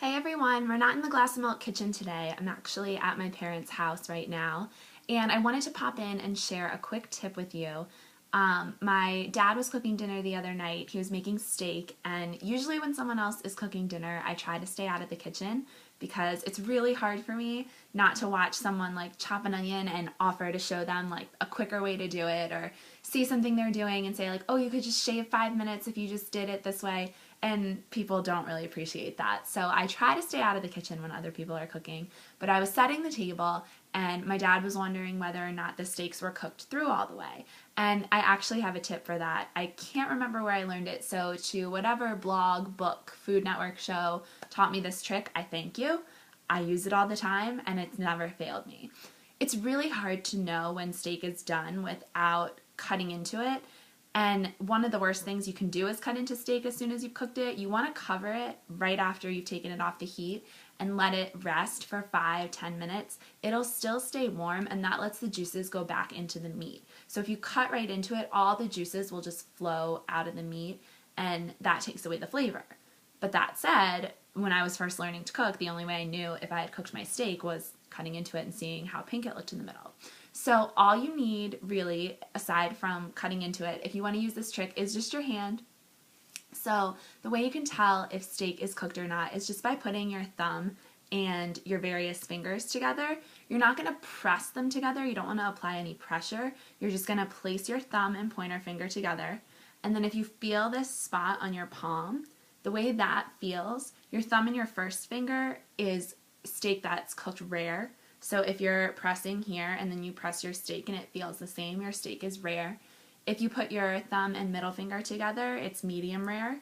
Hey everyone, we're not in the Glass of Milk kitchen today. I'm actually at my parents' house right now, and I wanted to pop in and share a quick tip with you. My dad was cooking dinner the other night. He was making steak, and usually when someone else is cooking dinner, I try to stay out of the kitchen because it's really hard for me not to watch someone like chop an onion and offer to show them like a quicker way to do it, or see something they're doing and say like, oh, you could just shave 5 minutes if you just did it this way. And people don't really appreciate that. So I try to stay out of the kitchen when other people are cooking. But I was setting the table and my dad was wondering whether or not the steaks were cooked through all the way. And I actually have a tip for that. I can't remember where I learned it, so to whatever blog, book, Food Network show taught me this trick, I thank you. I use it all the time and it's never failed me. It's really hard to know when steak is done without cutting into it. And one of the worst things you can do is cut into steak as soon as you've cooked it. You want to cover it right after you've taken it off the heat and let it rest for 5-10 minutes. It'll still stay warm, and that lets the juices go back into the meat. So if you cut right into it, all the juices will just flow out of the meat, and that takes away the flavor. But that said, when I was first learning to cook, the only way I knew if I had cooked my steak was cutting into it and seeing how pink it looked in the middle. So all you need really, aside from cutting into it, if you want to use this trick, is just your hand. So the way you can tell if steak is cooked or not is just by putting your thumb and your various fingers together. You're not going to press them together. You don't want to apply any pressure. You're just going to place your thumb and pointer finger together. And then if you feel this spot on your palm, the way that feels, your thumb and your first finger is steak that's cooked rare. So if you're pressing here and then you press your steak and it feels the same, your steak is rare. If you put your thumb and middle finger together, it's medium rare.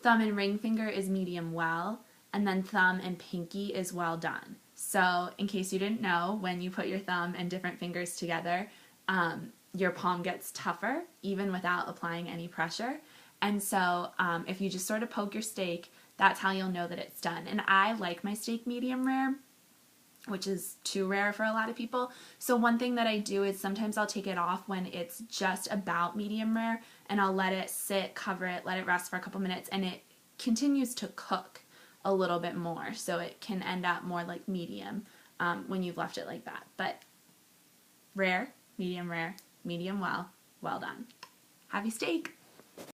Thumb and ring finger is medium well, and then thumb and pinky is well done. So in case you didn't know, when you put your thumb and different fingers together, your palm gets tougher even without applying any pressure. And so if you just sort of poke your steak, that's how you'll know that it's done. And I like my steak medium rare, which is too rare for a lot of people. So one thing that I do is sometimes I'll take it off when it's just about medium rare, and I'll let it sit, cover it, let it rest for a couple minutes, and it continues to cook a little bit more, so it can end up more like medium when you've left it like that. But rare, medium well, well done. Happy steak!